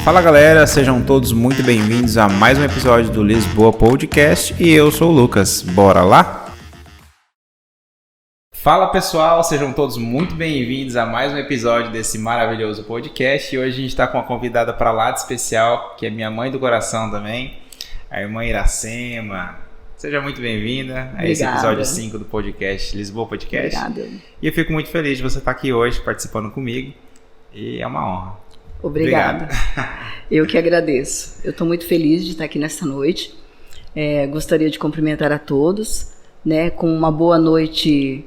Fala galera, sejam todos muito bem-vindos a mais um episódio do Lisboa Podcast e eu sou o Lucas, bora lá? Fala pessoal, sejam todos muito bem-vindos a mais um episódio desse maravilhoso podcast e hoje a gente está com uma convidada para lá de especial, que é minha mãe do coração também, a irmã Iracema. Seja muito bem-vinda a esse episódio 5 do podcast Lisboa Podcast. Obrigada. E eu fico muito feliz de você estar aqui hoje participando comigo e é uma honra. Obrigada. Eu que agradeço. Eu estou muito feliz de estar aqui nesta noite. Gostaria de cumprimentar a todos, com uma boa noite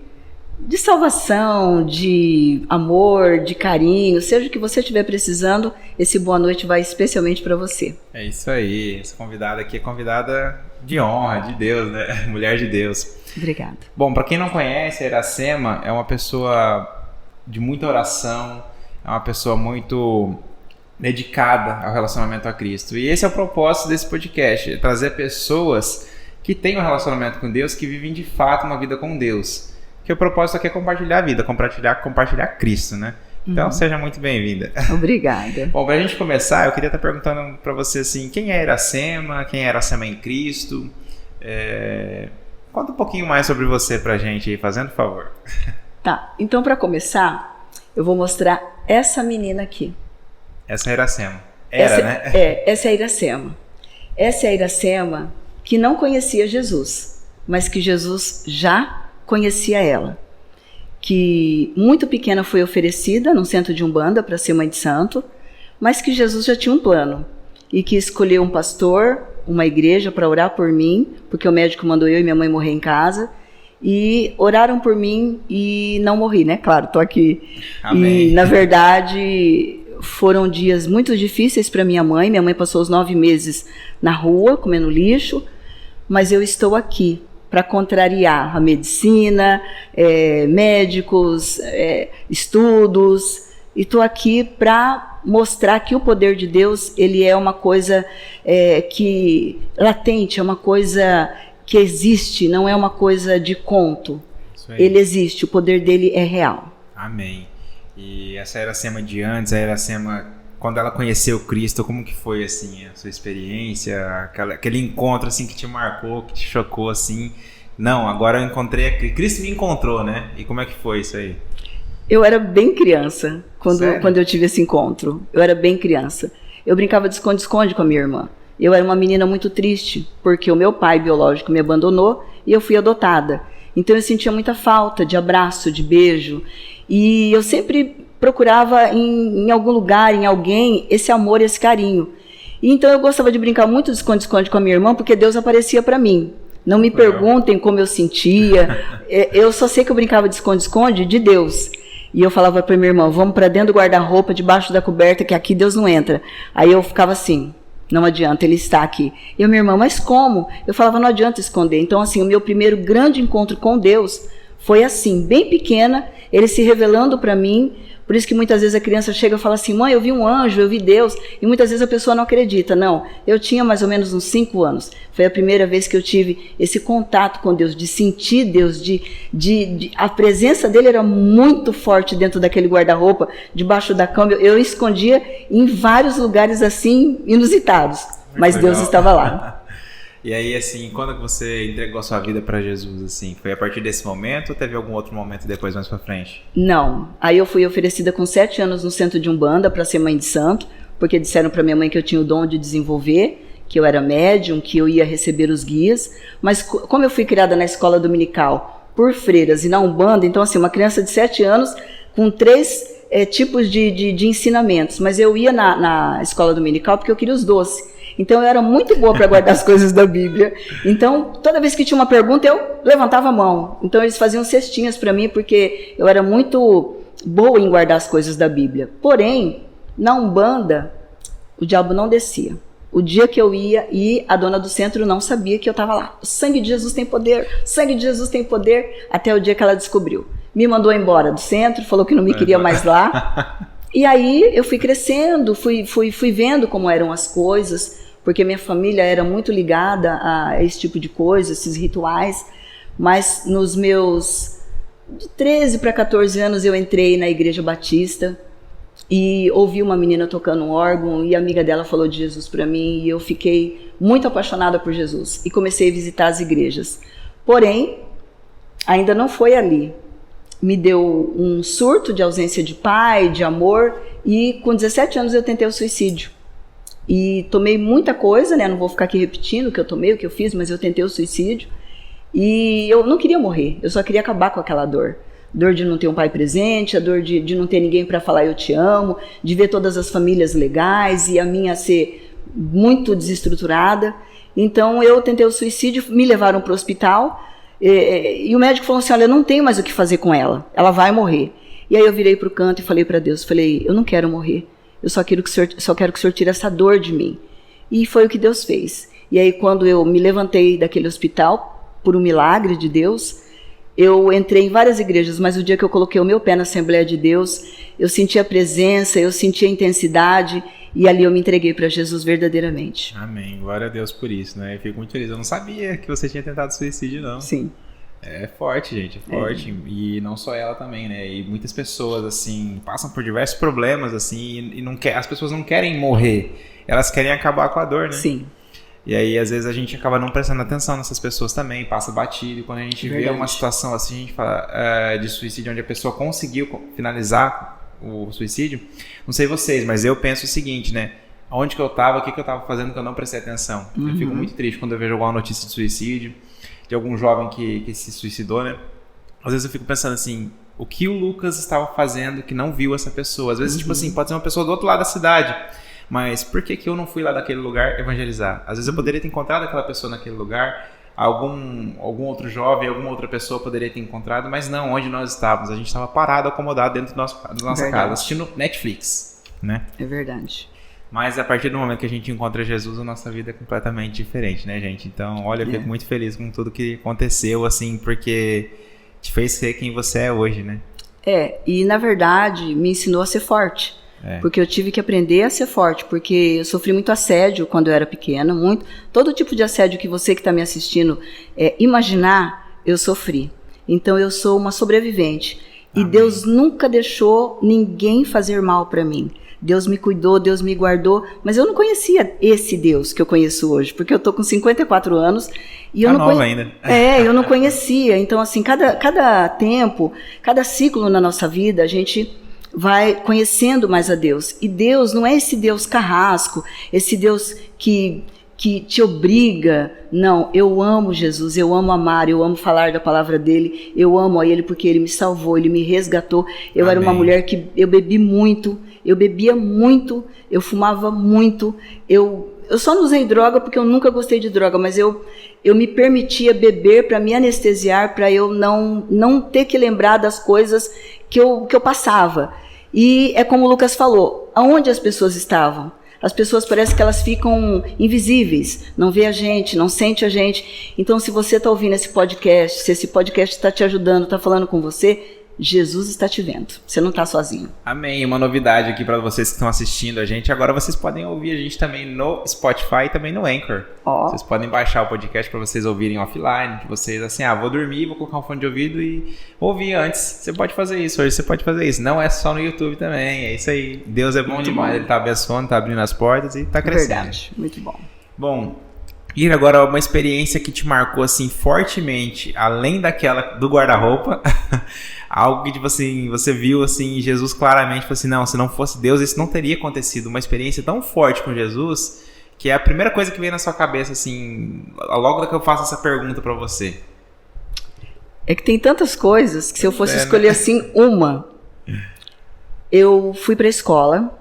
de salvação, de amor, de carinho. Seja o que você estiver precisando, esse boa noite vai especialmente para você. É isso aí. Essa convidada aqui é convidada de honra, de Deus, né? Mulher de Deus. Obrigada. Bom, para quem não conhece, a Iracema é uma pessoa de muita oração, é uma pessoa muito dedicada ao relacionamento a Cristo. E esse é o propósito desse podcast, é trazer pessoas que têm um relacionamento com Deus, que vivem de fato uma vida com Deus. Que o propósito aqui é compartilhar a vida, compartilhar Cristo, né? Então, seja muito bem-vinda. Obrigada. Bom, pra gente começar, eu queria estar perguntando para você assim, quem é Iracema? Quem é Iracema em Cristo? Conta um pouquinho mais sobre você pra gente aí, fazendo favor. Tá, então para começar, eu vou mostrar essa menina aqui. Essa é a Iracema. Essa é a Iracema. Essa é a Iracema que não conhecia Jesus, mas que Jesus já conhecia ela. Que muito pequena foi oferecida num centro de Umbanda para ser mãe de santo, mas que Jesus já tinha um plano e que escolheu um pastor, uma igreja para orar por mim, porque o médico mandou eu e minha mãe morrer em casa, e oraram por mim e não morri, né? Claro, tô aqui. Amém. E, na verdade, foram dias muito difíceis para minha mãe. Minha mãe passou os 9 meses na rua, comendo lixo, mas eu estou aqui para contrariar a medicina, médicos, estudos, e estou aqui para mostrar que o poder de Deus ele é uma coisa que latente, é uma coisa que existe, não é uma coisa de conto. Ele existe, o poder dele é real. Amém. E essa Iracema de antes, a Iracema, quando ela conheceu Cristo, como que foi assim, a sua experiência, aquele encontro assim que te marcou, que te chocou assim? Não, agora eu encontrei Cristo me encontrou, né? E como é que foi isso aí? Eu era bem criança quando eu tive esse encontro. Eu era bem criança. Eu brincava de esconde-esconde com a minha irmã. Eu era uma menina muito triste, porque o meu pai biológico me abandonou e eu fui adotada. Então eu sentia muita falta de abraço, de beijo. E eu sempre procurava em algum lugar, em alguém, esse amor, esse carinho. E então eu gostava de brincar muito de esconde-esconde com a minha irmã, porque Deus aparecia para mim. Não me perguntem como eu sentia. Eu só sei que eu brincava de esconde-esconde de Deus. E eu falava para minha irmã, vamos para dentro do guarda-roupa, debaixo da coberta, que aqui Deus não entra. Aí eu ficava assim, não adianta, ele está aqui. E a minha irmã, mas como? Eu falava, não adianta esconder. Então, assim, o meu primeiro grande encontro com Deus foi assim, bem pequena, ele se revelando para mim. Por isso que muitas vezes a criança chega e fala assim, mãe, eu vi um anjo, eu vi Deus. E muitas vezes a pessoa não acredita. Não, eu tinha mais ou menos uns 5 anos. Foi a primeira vez que eu tive esse contato com Deus, de sentir Deus, a presença dele era muito forte dentro daquele guarda-roupa, debaixo da cama. Eu escondia em vários lugares assim, inusitados. Mas legal. Deus estava lá. E aí, assim, quando que você entregou a sua vida para Jesus, assim? Foi a partir desse momento ou teve algum outro momento depois, mais pra frente? Não. Aí eu fui oferecida com 7 anos no centro de Umbanda para ser mãe de santo, porque disseram para minha mãe que eu tinha o dom de desenvolver, que eu era médium, que eu ia receber os guias. Mas como eu fui criada na escola dominical por freiras e na Umbanda, então assim, uma criança de 7 anos com 3 tipos de ensinamentos. Mas eu ia na escola dominical porque eu queria os doces. Então eu era muito boa para guardar as coisas da Bíblia. Então toda vez que tinha uma pergunta eu levantava a mão. Então eles faziam cestinhas para mim porque eu era muito boa em guardar as coisas da Bíblia. Porém, na Umbanda, o diabo não descia. O dia que eu ia e a dona do centro não sabia que eu estava lá. O sangue de Jesus tem poder, o sangue de Jesus tem poder, até o dia que ela descobriu. Me mandou embora do centro, falou que não me queria mais lá. E aí eu fui crescendo, fui vendo como eram as coisas, porque minha família era muito ligada a esse tipo de coisa, esses rituais. Mas nos meus de 13 para 14 anos eu entrei na Igreja Batista, e ouvi uma menina tocando um órgão e a amiga dela falou de Jesus para mim e eu fiquei muito apaixonada por Jesus e comecei a visitar as igrejas. Porém, ainda não foi ali. Me deu um surto de ausência de pai, de amor, e com 17 anos eu tentei o suicídio. E tomei muita coisa, né? Não vou ficar aqui repetindo o que eu tomei, o que eu fiz, mas eu tentei o suicídio. E eu não queria morrer, eu só queria acabar com aquela dor. Dor de não ter um pai presente, a dor de não ter ninguém para falar eu te amo, de ver todas as famílias legais e a minha ser muito desestruturada. Então eu tentei o suicídio, me levaram para o hospital. E o médico falou assim, olha, eu não tenho mais o que fazer com ela vai morrer. E aí eu virei para o canto e falei para Deus, falei, eu não quero morrer, eu só quero que o Senhor tire essa dor de mim. E foi o que Deus fez. E aí quando eu me levantei daquele hospital, por um milagre de Deus, eu entrei em várias igrejas, mas o dia que eu coloquei o meu pé na Assembleia de Deus, eu senti a presença, eu senti a intensidade, e ali eu me entreguei para Jesus verdadeiramente. Amém. Glória a Deus por isso, né? Eu fico muito feliz. Eu não sabia que você tinha tentado suicídio, não. Sim. É forte, gente. É forte. E não só ela também, né? E muitas pessoas, assim, passam por diversos problemas, assim, e não as pessoas não querem morrer. Elas querem acabar com a dor, né? Sim. E aí, às vezes, a gente acaba não prestando atenção nessas pessoas também, passa batido. E quando a gente vê uma situação assim, a gente fala de suicídio, onde a pessoa conseguiu finalizar o suicídio, não sei vocês, mas eu penso o seguinte, né? Onde que eu tava, o que eu tava fazendo que eu não prestei atenção? Eu fico muito triste quando eu vejo alguma notícia de suicídio, de algum jovem que se suicidou, né? Às vezes eu fico pensando assim, o que o Lucas estava fazendo que não viu essa pessoa? Às vezes, tipo assim, pode ser uma pessoa do outro lado da cidade, mas por que eu não fui lá daquele lugar evangelizar? Às vezes eu poderia ter encontrado aquela pessoa naquele lugar, algum outro jovem, alguma outra pessoa poderia ter encontrado, mas não, onde nós estávamos. A gente estava parado, acomodado dentro da nossa casa, assistindo Netflix, né? É verdade. Mas a partir do momento que a gente encontra Jesus, a nossa vida é completamente diferente, né, gente? Então, olha, eu fico muito feliz com tudo que aconteceu, assim, porque te fez ser quem você é hoje, né? E na verdade me ensinou a ser forte. Porque eu tive que aprender a ser forte, porque eu sofri muito assédio quando eu era pequena, todo tipo de assédio que você que está me assistindo imaginar, eu sofri. Então eu sou uma sobrevivente. Amém. E Deus nunca deixou ninguém fazer mal para mim. Deus me cuidou, Deus me guardou, mas eu não conhecia esse Deus que eu conheço hoje, porque eu tô com 54 anos e eu ainda. Eu não conhecia. Então assim, cada tempo, cada ciclo na nossa vida, a gente vai conhecendo mais a Deus. E Deus não é esse Deus carrasco, esse Deus que te obriga. Não, eu amo Jesus, eu amo amar, eu amo falar da palavra dele, eu amo a ele porque ele me salvou, ele me resgatou. Eu Amém. Era uma mulher que eu bebi muito, eu bebia muito, eu fumava muito, eu só não usei droga porque eu nunca gostei de droga, mas eu me permitia beber para me anestesiar, para eu não ter que lembrar das coisas que eu passava. E é como o Lucas falou, aonde as pessoas estavam? As pessoas parece que elas ficam invisíveis, não vê a gente, não sente a gente. Então, se você está ouvindo esse podcast, se esse podcast está te ajudando, está falando com você, Jesus está te vendo, você não está sozinho. Amém. Uma novidade aqui para vocês que estão assistindo a gente, agora vocês podem ouvir a gente também no Spotify e também no Anchor. Vocês podem baixar o podcast para vocês ouvirem offline, que vocês assim, vou dormir, vou colocar um fone de ouvido e ouvir antes. Você pode fazer isso, hoje você pode fazer isso. Não é só no YouTube também, é isso aí. Deus é bom muito demais, Ele está abençoando, está abrindo as portas e está crescendo. Verdade, muito bom. Bom, e agora uma experiência que te marcou assim fortemente, além daquela do guarda-roupa, algo que tipo assim, você viu assim Jesus claramente, falou assim, não, se não fosse Deus isso não teria acontecido. Uma experiência tão forte com Jesus, que é a primeira coisa que vem na sua cabeça assim, logo que eu faço essa pergunta pra você. É que tem tantas coisas que se eu fosse escolher assim uma, eu fui pra escola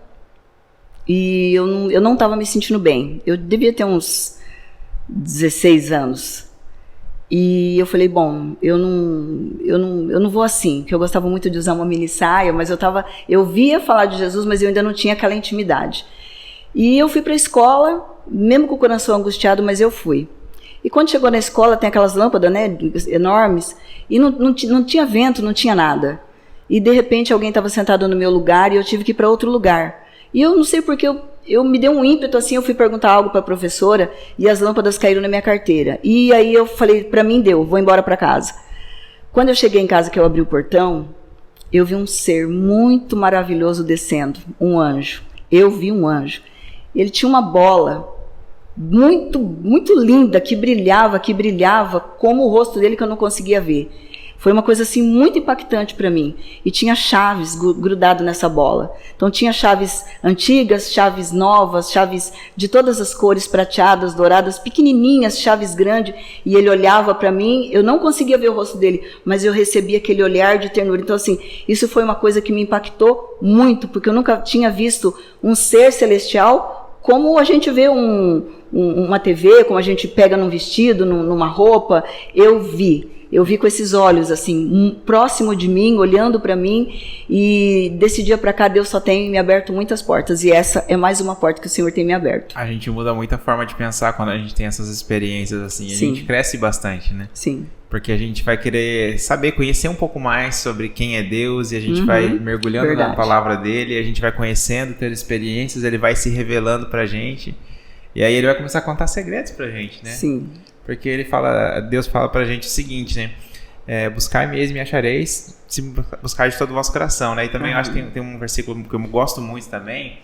e eu não estava me sentindo bem. Eu devia ter uns 16 anos. E eu falei, bom, eu não vou assim, porque eu gostava muito de usar uma mini saia, mas eu via falar de Jesus, mas eu ainda não tinha aquela intimidade. E eu fui para a escola, mesmo com o coração angustiado, mas eu fui. E quando chegou na escola, tem aquelas lâmpadas, né, enormes, e não tinha vento, não tinha nada. E de repente alguém estava sentado no meu lugar e eu tive que ir para outro lugar. E eu não sei porque eu me dei um ímpeto assim, eu fui perguntar algo para a professora e as lâmpadas caíram na minha carteira. E aí eu falei, para mim deu, vou embora para casa. Quando eu cheguei em casa, que eu abri o portão, eu vi um ser muito maravilhoso descendo, um anjo. Eu vi um anjo. Ele tinha uma bola muito, muito linda, que brilhava como o rosto dele, que eu não conseguia ver. Foi uma coisa assim muito impactante para mim. E tinha chaves grudado nessa bola. Então tinha chaves antigas, chaves novas, chaves de todas as cores, prateadas, douradas, pequenininhas, chaves grandes. E ele olhava para mim, eu não conseguia ver o rosto dele, mas eu recebia aquele olhar de ternura. Então assim, isso foi uma coisa que me impactou muito, porque eu nunca tinha visto um ser celestial como a gente vê uma TV, como a gente pega num vestido, numa roupa. Eu vi com esses olhos, assim, próximo de mim, olhando para mim, e desse dia para cá Deus só tem me aberto muitas portas, e essa é mais uma porta que o Senhor tem me aberto. A gente muda muito a forma de pensar quando a gente tem essas experiências, assim, a Sim. gente cresce bastante, né? Sim. Porque a gente vai querer saber, conhecer um pouco mais sobre quem é Deus, e a gente vai mergulhando na palavra dele, a gente vai conhecendo, tendo experiências, ele vai se revelando pra gente, e aí ele vai começar a contar segredos pra gente, né? Sim. Porque Deus fala pra gente o seguinte, né? Buscai-me e me achareis, se buscar de todo o vosso coração, né? E também eu acho que tem um versículo que eu gosto muito também,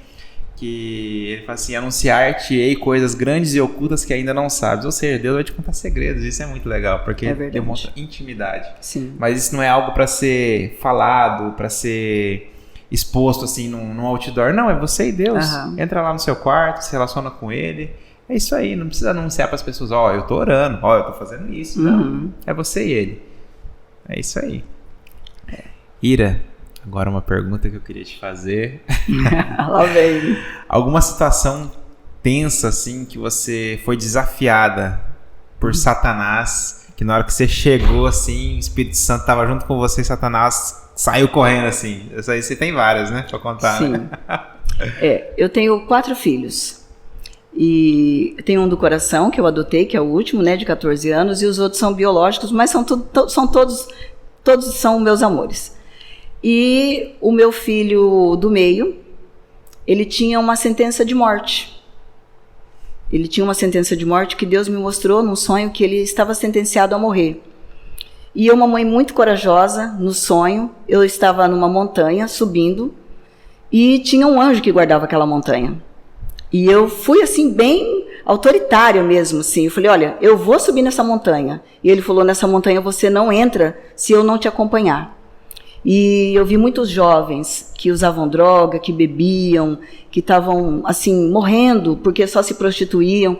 que ele fala assim: anunciar-te-ei coisas grandes e ocultas que ainda não sabes. Ou seja, Deus vai te contar segredos. Isso é muito legal, porque demonstra intimidade. Sim. Mas isso não é algo para ser falado, para ser exposto assim num outdoor. Não, é você e Deus. Entra lá no seu quarto, se relaciona com ele. É isso aí, não precisa anunciar para as pessoas: ó, eu tô orando, ó, eu tô fazendo isso. Não, é você e ele. É isso aí. Ira, agora uma pergunta que eu queria te fazer. Lá vem. Alguma situação tensa, assim, que você foi desafiada por Satanás, que na hora que você chegou, assim, o Espírito Santo tava junto com você e Satanás saiu correndo, assim. Isso aí você tem várias, né, pra contar. Sim. Né? Eu tenho 4 filhos. E tem um do coração, que eu adotei, que é o último, né, de 14 anos, e os outros são biológicos, mas são todos são meus amores. E o meu filho do meio, ele tinha uma sentença de morte. Ele tinha uma sentença de morte que Deus me mostrou num sonho, que ele estava sentenciado a morrer. E eu, uma mãe muito corajosa, no sonho, eu estava numa montanha, subindo, e tinha um anjo que guardava aquela montanha. E eu fui assim, bem autoritária mesmo, assim. Eu falei: olha, eu vou subir nessa montanha. E ele falou: nessa montanha você não entra se eu não te acompanhar. E eu vi muitos jovens que usavam droga, que bebiam, que estavam, assim, morrendo porque só se prostituíam.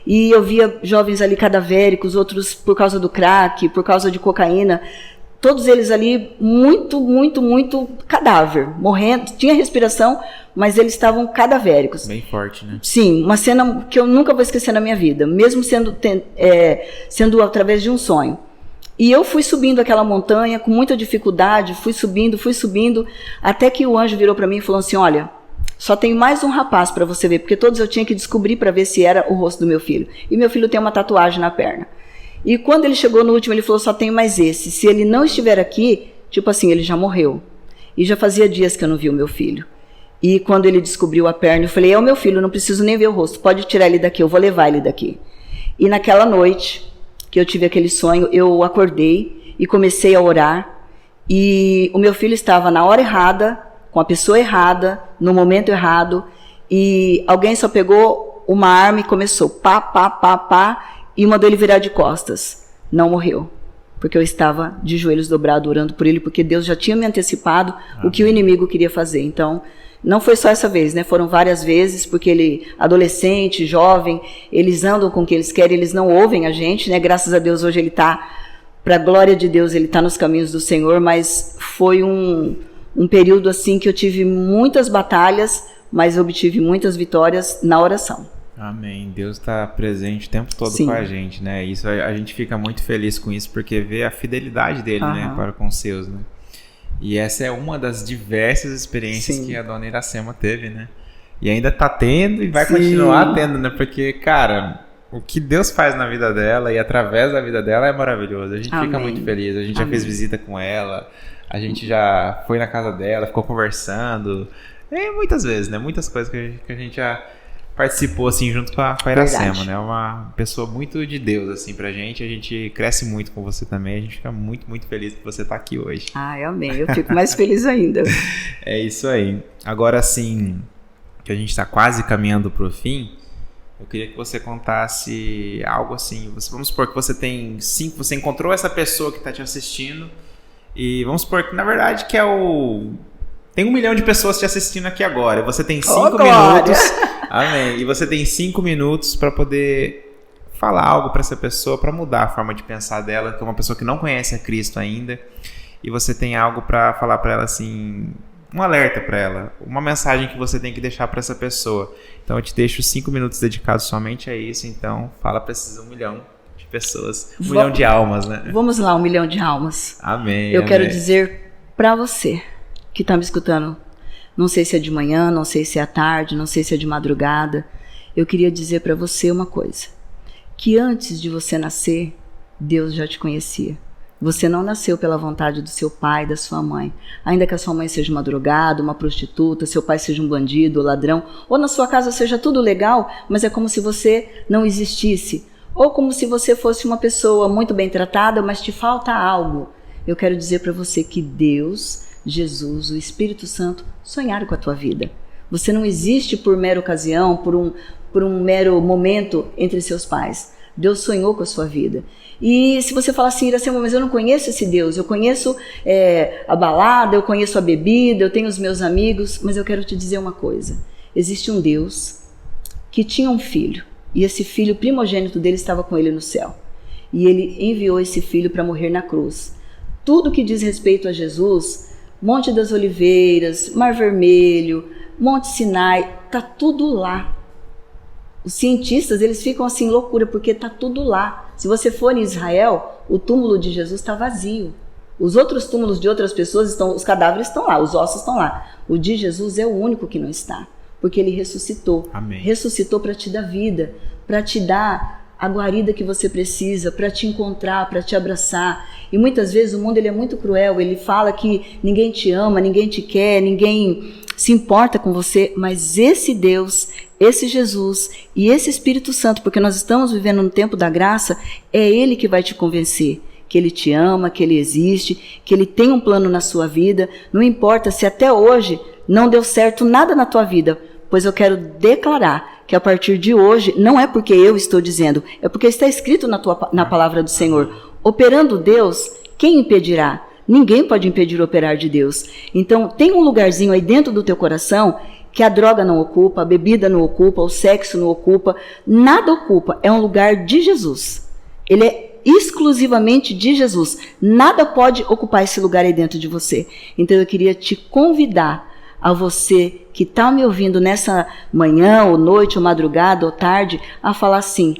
E eu via jovens ali cadavéricos, outros por causa do crack, por causa de cocaína. Todos eles ali muito, muito, muito cadáver, morrendo. Tinha respiração, mas eles estavam cadavéricos. Bem forte, né? Sim, uma cena que eu nunca vou esquecer na minha vida, mesmo sendo através de um sonho. E eu fui subindo aquela montanha com muita dificuldade, fui subindo, até que o anjo virou para mim e falou assim: olha, só tem mais um rapaz para você ver, porque todos eu tinha que descobrir para ver se era o rosto do meu filho. E meu filho tem uma tatuagem na perna. E quando ele chegou no último, ele falou: só tem mais esse. Se ele não estiver aqui, tipo assim, ele já morreu. E já fazia dias que eu não vi o meu filho. E quando ele descobriu a perna, eu falei: é o meu filho, não preciso nem ver o rosto, pode tirar ele daqui, eu vou levar ele daqui. E naquela noite que eu tive aquele sonho, eu acordei e comecei a orar. E o meu filho estava na hora errada, com a pessoa errada, no momento errado. E alguém só pegou uma arma e começou pá, pá, pá, pá, e mandou ele virar de costas. Não morreu, porque eu estava de joelhos dobrados orando por ele, porque Deus já tinha me antecipado o que o inimigo queria fazer. Então, não foi só essa vez, né? Foram várias vezes, porque ele, adolescente, jovem, eles andam com o que eles querem, eles não ouvem a gente, né? Graças a Deus hoje ele está, para a glória de Deus, ele está nos caminhos do Senhor, mas foi um período assim que eu tive muitas batalhas, mas obtive muitas vitórias na oração. Amém. Deus está presente o tempo todo com a gente, né? Isso, a gente fica muito feliz com isso, porque vê a fidelidade dele, né, para com os seus, né? E essa é uma das diversas experiências que a dona Iracema teve, né? E ainda tá tendo e vai continuar tendo, né? Porque, cara, o que Deus faz na vida dela e através da vida dela é maravilhoso. A gente fica muito feliz. A gente já fez visita com ela, a gente já foi na casa dela, ficou conversando. E muitas vezes, né? Muitas coisas que a gente já participou, assim, junto com a Iracema, né? Uma pessoa muito de Deus, assim, pra gente. A gente cresce muito com você também. A gente fica muito, muito feliz por você estar aqui hoje. Ai, amém. Eu fico mais feliz ainda. É isso aí. Agora, assim, que a gente tá quase caminhando pro fim, eu queria que você contasse algo assim. Vamos supor que você você encontrou essa pessoa que tá te assistindo e vamos supor que, na verdade, tem 1 milhão de pessoas te assistindo aqui agora. Você tem 5 minutos. Amém. E você tem 5 minutos para poder falar algo para essa pessoa, para mudar a forma de pensar dela, que é uma pessoa que não conhece a Cristo ainda. E você tem algo para falar para ela, assim, um alerta para ela, uma mensagem que você tem que deixar para essa pessoa. Então eu te deixo 5 minutos dedicados somente a isso. Então fala para esses 1 milhão de pessoas, 1 milhão de almas, né? Vamos lá, 1 milhão de almas. Amém. Eu quero dizer para você que está me escutando, não sei se é de manhã, não sei se é à tarde, não sei se é de madrugada, eu queria dizer para você uma coisa, que antes de você nascer, Deus já te conhecia. Você não nasceu pela vontade do seu pai, da sua mãe. Ainda que a sua mãe seja uma drogada, uma prostituta, seu pai seja um bandido, ladrão, ou na sua casa seja tudo legal, mas é como se você não existisse. Ou como se você fosse uma pessoa muito bem tratada, mas te falta algo. Eu quero dizer para você que Deus, Jesus, o Espírito Santo, sonharam com a tua vida. Você não existe por mera ocasião, por um mero momento entre seus pais. Deus sonhou com a sua vida. E se você falar assim, Iracema, mas eu não conheço esse Deus, eu conheço a balada, eu conheço a bebida, eu tenho os meus amigos, mas eu quero te dizer uma coisa. Existe um Deus que tinha um filho, e esse filho primogênito dele estava com ele no céu. E ele enviou esse filho para morrer na cruz. Tudo que diz respeito a Jesus, Monte das Oliveiras, Mar Vermelho, Monte Sinai, tá tudo lá. Os cientistas, eles ficam assim, loucura, porque tá tudo lá. Se você for em Israel, o túmulo de Jesus está vazio. Os outros túmulos de outras pessoas os cadáveres estão lá, os ossos estão lá. O de Jesus é o único que não está, porque ele ressuscitou. Amém. Ressuscitou para te dar vida, para te dar a guarida que você precisa, para te encontrar, para te abraçar. E muitas vezes o mundo ele é muito cruel, ele fala que ninguém te ama, ninguém te quer, ninguém se importa com você, mas esse Deus, esse Jesus e esse Espírito Santo, porque nós estamos vivendo no tempo da graça, é Ele que vai te convencer que Ele te ama, que Ele existe, que Ele tem um plano na sua vida. Não importa se até hoje não deu certo nada na tua vida, pois eu quero declarar que a partir de hoje, não é porque eu estou dizendo, é porque está escrito na palavra do Senhor. Operando Deus, quem impedirá? Ninguém pode impedir o operar de Deus. Então, tem um lugarzinho aí dentro do teu coração que a droga não ocupa, a bebida não ocupa, o sexo não ocupa, nada ocupa. É um lugar de Jesus. Ele é exclusivamente de Jesus. Nada pode ocupar esse lugar aí dentro de você. Então, eu queria te convidar a você que está me ouvindo nessa manhã, ou noite, ou madrugada, ou tarde, a falar assim,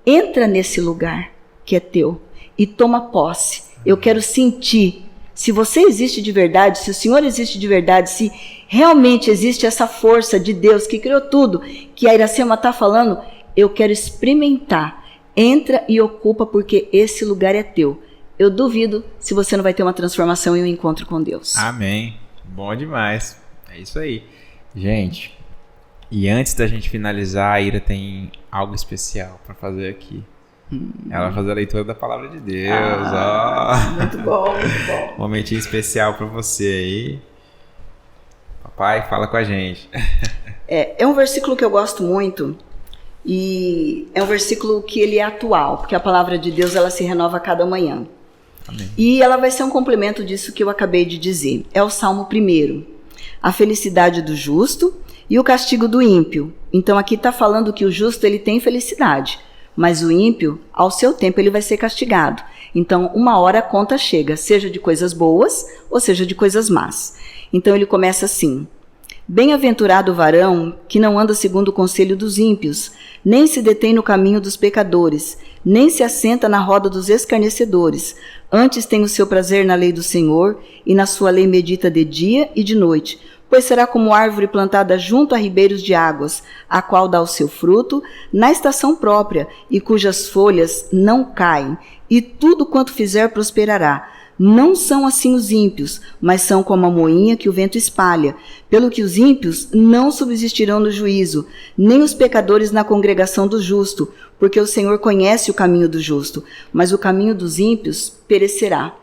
entra nesse lugar que é teu e toma posse. Eu quero sentir. Se você existe de verdade, se o Senhor existe de verdade, se realmente existe essa força de Deus que criou tudo, que a Iracema está falando, eu quero experimentar. Entra e ocupa, porque esse lugar é teu. Eu duvido se você não vai ter uma transformação e um encontro com Deus. Amém. Bom demais. É isso aí. Gente, e antes da gente finalizar, a Ira tem algo especial para fazer aqui. Ela vai fazer a leitura da palavra de Deus. Muito bom, muito bom. Momentinho especial para você aí. Papai, fala com a gente. É um versículo que eu gosto muito e é um versículo que ele é atual, porque a palavra de Deus ela se renova a cada manhã. Amém. E ela vai ser um complemento disso que eu acabei de dizer. É o Salmo 1. A felicidade do justo e o castigo do ímpio. Então aqui está falando que o justo ele tem felicidade, mas o ímpio, ao seu tempo, ele vai ser castigado. Então, uma hora a conta chega, seja de coisas boas ou seja de coisas más. Então, ele começa assim. Bem-aventurado o varão que não anda segundo o conselho dos ímpios, nem se detém no caminho dos pecadores, nem se assenta na roda dos escarnecedores. Antes tem o seu prazer na lei do Senhor, e na sua lei medita de dia e de noite. Pois será como árvore plantada junto a ribeiros de águas, a qual dá o seu fruto na estação própria, e cujas folhas não caem, e tudo quanto fizer prosperará. Não são assim os ímpios, mas são como a moinha que o vento espalha. Pelo que os ímpios não subsistirão no juízo, nem os pecadores na congregação do justo, porque o Senhor conhece o caminho do justo, mas o caminho dos ímpios perecerá.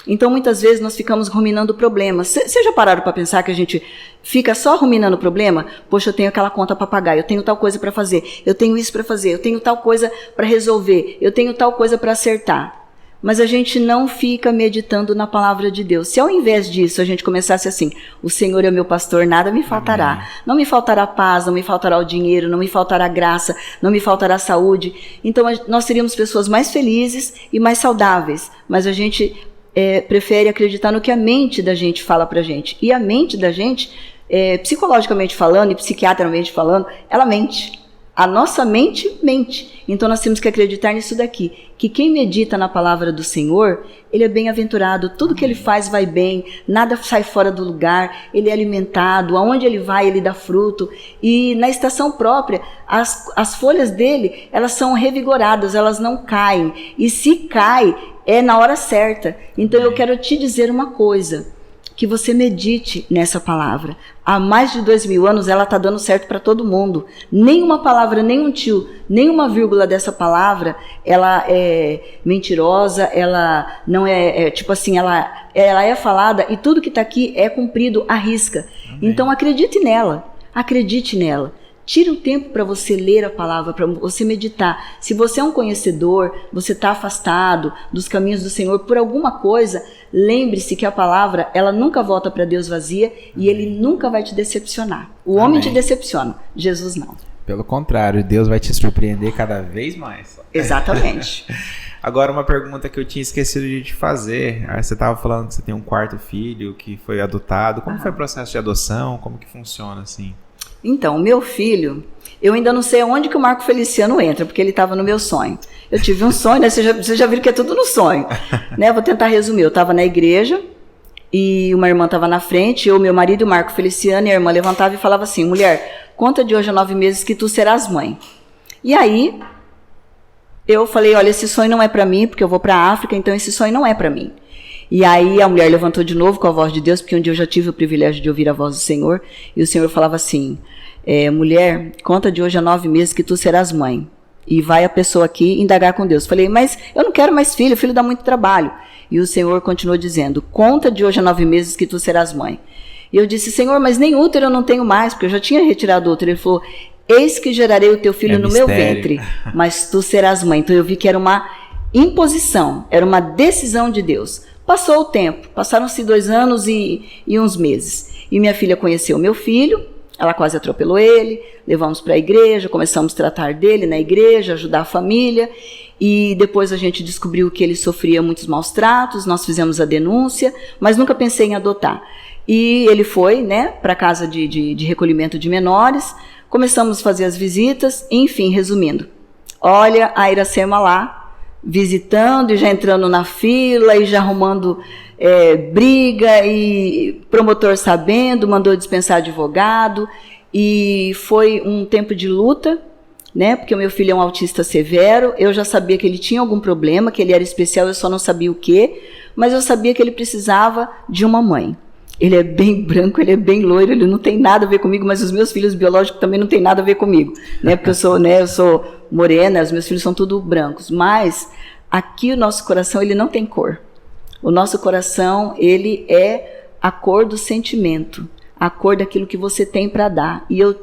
Então, muitas vezes, nós ficamos ruminando problemas. Vocês já pararam para pensar que a gente fica só ruminando problema? Poxa, eu tenho aquela conta para pagar, eu tenho tal coisa para fazer, eu tenho isso para fazer, eu tenho tal coisa para resolver, eu tenho tal coisa para acertar. Mas a gente não fica meditando na palavra de Deus. Se ao invés disso a gente começasse assim, o Senhor é o meu pastor, nada me faltará. Amém. Não me faltará paz, não me faltará o dinheiro, não me faltará graça, não me faltará saúde. Então nós seríamos pessoas mais felizes e mais saudáveis. Mas a gente prefere acreditar no que a mente da gente fala pra gente. E a mente da gente, psicologicamente falando e psiquiatramente falando, ela mente. A nossa mente mente. Então nós temos que acreditar nisso daqui, que quem medita na palavra do Senhor, ele é bem-aventurado, tudo que ele faz vai bem, nada sai fora do lugar, ele é alimentado, aonde ele vai ele dá fruto, e na estação própria, as folhas dele, elas são revigoradas, elas não caem, e se cai, é na hora certa. Então eu quero te dizer uma coisa, que você medite nessa palavra. Há mais de 2000 anos ela está dando certo para todo mundo. Nenhuma palavra, nenhum tio, nenhuma vírgula dessa palavra, ela é mentirosa, ela não tipo assim, ela é falada e tudo que está aqui é cumprido à risca. Amém. Então acredite nela, acredite nela. Tire um tempo para você ler a palavra, para você meditar. Se você é um conhecedor, você está afastado dos caminhos do Senhor por alguma coisa, lembre-se que a palavra, ela nunca volta para Deus vazia e Ele nunca vai te decepcionar. O Amém. Homem te decepciona, Jesus não. Pelo contrário, Deus vai te surpreender cada vez mais. Exatamente. Agora, uma pergunta que eu tinha esquecido de te fazer. Você estava falando que você tem um quarto filho que foi adotado. Como foi o processo de adoção? Como que funciona assim? Então, o meu filho, eu ainda não sei onde que o Marco Feliciano entra, porque ele estava no meu sonho. Eu tive um sonho, né? Vocês já viram que é tudo no sonho. Né? Vou tentar resumir. Eu estava na igreja e uma irmã estava na frente, eu, meu marido e o Marco Feliciano, e a irmã levantava e falava assim, mulher, conta de hoje a 9 meses que tu serás mãe. E aí, eu falei, olha, esse sonho não é para mim, porque eu vou para a África, então esse sonho não é para mim. E aí a mulher levantou de novo com a voz de Deus, porque um dia eu já tive o privilégio de ouvir a voz do Senhor, e o Senhor falava assim, mulher, conta de hoje a 9 meses que tu serás mãe. E vai a pessoa aqui indagar com Deus. Falei, mas eu não quero mais filho, filho dá muito trabalho. E o Senhor continuou dizendo, conta de hoje a 9 meses que tu serás mãe. E eu disse, Senhor, mas nem útero eu não tenho mais, porque eu já tinha retirado o útero. Ele falou, eis que gerarei o teu filho no meu ventre, mas tu serás mãe. Então eu vi que era uma imposição, era uma decisão de Deus. Passou o tempo, passaram-se 2 anos e uns meses. E minha filha conheceu meu filho, ela quase atropelou ele, levamos para a igreja, começamos a tratar dele na igreja, ajudar a família. E depois a gente descobriu que ele sofria muitos maus tratos, nós fizemos a denúncia, mas nunca pensei em adotar. E ele foi, né, para a casa de recolhimento de menores, começamos a fazer as visitas, enfim, resumindo. Olha a Iracema lá, visitando e já entrando na fila e já arrumando briga e promotor sabendo, mandou dispensar advogado e foi um tempo de luta, né? Porque o meu filho é um autista severo, eu já sabia que ele tinha algum problema, que ele era especial, eu só não sabia o quê, mas eu sabia que ele precisava de uma mãe. Ele é bem branco, ele é bem loiro, ele não tem nada a ver comigo, mas os meus filhos biológicos também não tem nada a ver comigo, né? Porque eu sou morena, os meus filhos são tudo brancos, mas aqui o nosso coração, ele não tem cor. O nosso coração, ele é a cor do sentimento, a cor daquilo que você tem para dar. E eu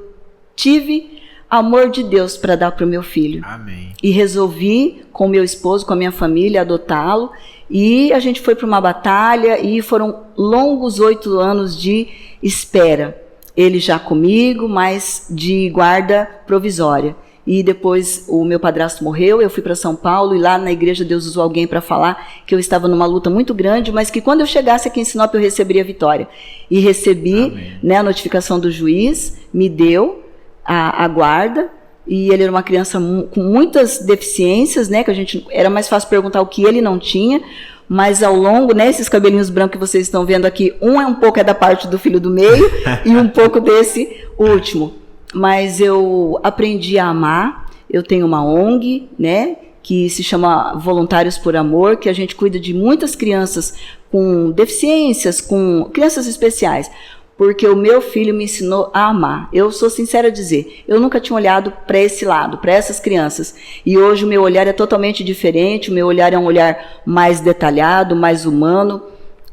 tive amor de Deus para dar para o meu filho. Amém. E resolvi, com o meu esposo, com a minha família, adotá-lo. E a gente foi para uma batalha e foram longos 8 anos de espera. Ele já comigo, mas de guarda provisória. E depois o meu padrasto morreu, eu fui para São Paulo e lá na igreja Deus usou alguém para falar que eu estava numa luta muito grande, mas que quando eu chegasse aqui em Sinop eu receberia a vitória. E recebi, né, a notificação do juiz, me deu a guarda, e ele era uma criança com muitas deficiências, né, que a gente era mais fácil perguntar o que ele não tinha, mas ao longo, né, esses cabelinhos brancos que vocês estão vendo aqui, um pouco é da parte do filho do meio e um pouco desse último. Mas eu aprendi a amar, eu tenho uma ONG, né, que se chama Voluntários por Amor, que a gente cuida de muitas crianças com deficiências, com crianças especiais. Porque o meu filho me ensinou a amar. Eu sou sincera a dizer, eu nunca tinha olhado para esse lado, para essas crianças. E hoje o meu olhar é totalmente diferente, o meu olhar é um olhar mais detalhado, mais humano.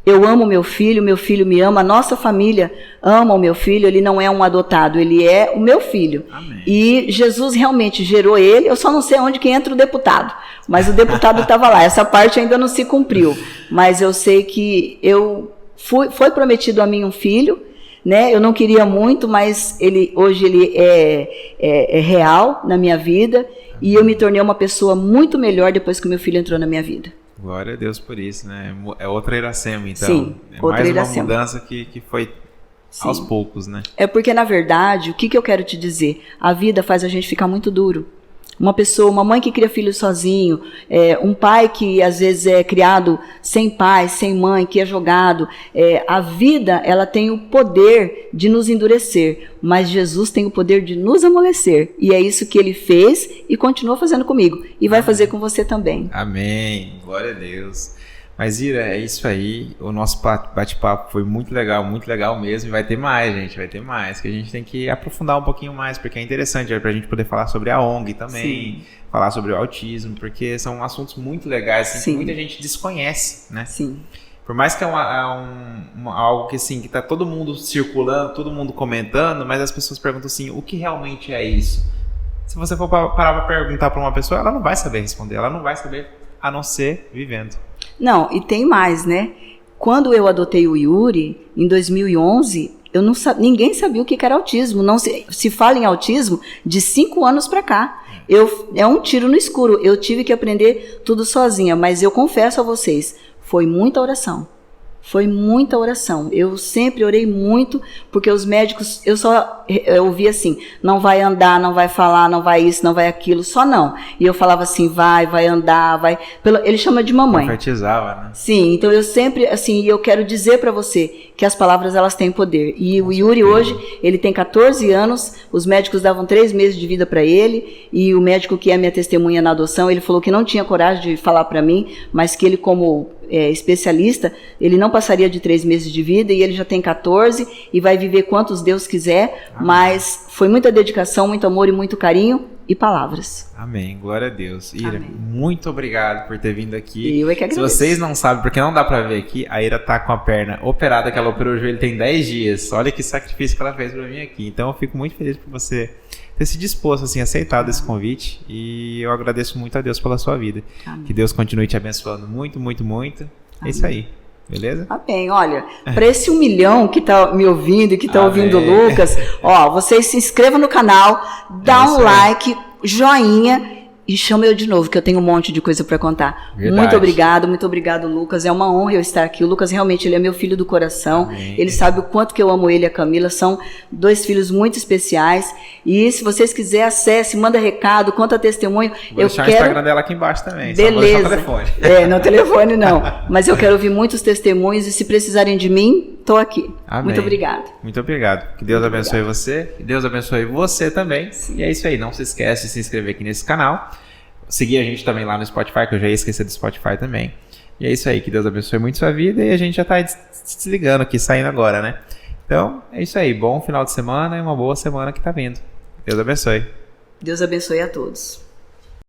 Eu amo meu filho me ama, a nossa família ama o meu filho, ele não é um adotado, ele é o meu filho. Amém. E Jesus realmente gerou ele, eu só não sei onde que entra o deputado, mas o deputado estava lá, essa parte ainda não se cumpriu. Mas eu sei que foi prometido a mim um filho, né? Eu não queria muito, mas hoje ele é real na minha vida. E eu me tornei uma pessoa muito melhor depois que o meu filho entrou na minha vida. Glória a Deus por isso, né? É outra Iracema, então. Sim, outra mais Iracema. Uma mudança que foi Sim. aos poucos, né? É porque, na verdade, o que eu quero te dizer? A vida faz a gente ficar muito duro. Uma mãe que cria filho sozinho, um pai que às vezes é criado sem pai, sem mãe, que é jogado. A vida, ela tem o poder de nos endurecer, mas Jesus tem o poder de nos amolecer. E é isso que ele fez e continua fazendo comigo. E vai fazer com você também. Amém. Glória a Deus. Mas, Ira, é isso aí. O nosso bate-papo foi muito legal mesmo. E vai ter mais, gente. Vai ter mais. Que a gente tem que aprofundar um pouquinho mais, porque é interessante pra gente poder falar sobre a ONG também. Sim. Falar sobre o autismo, porque são assuntos muito legais, assim, que muita gente desconhece, né? Sim. Por mais que algo que, assim, que tá todo mundo circulando, todo mundo comentando, mas as pessoas perguntam assim, o que realmente é isso? Se você for parar pra perguntar pra uma pessoa, ela não vai saber responder. Ela não vai saber, a não ser vivendo. Não, e tem mais, né? Quando eu adotei o Yuri, em 2011, ninguém sabia o que era autismo. Não se fala em autismo de 5 anos para cá. É um tiro no escuro. Eu tive que aprender tudo sozinha, mas eu confesso a vocês, foi muita oração. Foi muita oração. Eu sempre orei muito, porque os médicos, eu ouvia assim, não vai andar, não vai falar, não vai isso, não vai aquilo, só não. E eu falava assim, vai andar, vai. Ele chama de mamãe. Profetizava, né? Sim, então eu sempre, assim, eu quero dizer para você que as palavras, elas têm poder. E o Yuri hoje, ele tem 14 anos, os médicos davam 3 meses de vida para ele, e o médico que é minha testemunha na adoção, ele falou que não tinha coragem de falar para mim, mas que ele, como especialista, ele não passaria de 3 meses de vida, e ele já tem 14 e vai viver quantos Deus quiser. Amém. Mas foi muita dedicação, muito amor e muito carinho e palavras. Amém, glória a Deus. Ira, amém. Muito obrigado por ter vindo aqui. Eu é que agradeço. Se vocês não sabem, porque não dá pra ver aqui, a Ira tá com a perna operada, que ela operou o joelho tem 10 dias. Olha que sacrifício que ela fez pra mim aqui. Então eu fico muito feliz por você ter se disposto, assim, aceitado esse convite, e eu agradeço muito a Deus pela sua vida. Amém. Que Deus continue te abençoando muito, muito, muito. Amém. É isso aí. Beleza? Amém. Olha, para esse 1 milhão que tá me ouvindo e que tá ouvindo o Lucas, vocês se inscrevam no canal, dá um like, joinha e chama eu de novo, que eu tenho um monte de coisa para contar. Verdade. Muito obrigado, Lucas. É uma honra eu estar aqui. O Lucas realmente, ele é meu filho do coração. Amém. Ele sabe o quanto que eu amo ele e a Camila. São 2 filhos muito especiais. E se vocês quiserem, acesse, manda recado, conta testemunho. Vou deixar o Instagram dela aqui embaixo também. Beleza. Só vou deixar o telefone. Não, telefone não. Mas eu quero ouvir muitos testemunhos, e se precisarem de mim, estou aqui. Amém. Muito obrigado. Muito obrigado. Que Deus abençoe você. Que Deus abençoe você também. Sim. E é isso aí. Não se esquece de se inscrever aqui nesse canal. Seguir a gente também lá no Spotify, que eu já ia esquecer do Spotify também. E é isso aí. Que Deus abençoe muito sua vida. E a gente já tá desligando aqui, saindo agora, né? Então, é isso aí. Bom final de semana e uma boa semana que tá vindo. Deus abençoe. Deus abençoe a todos.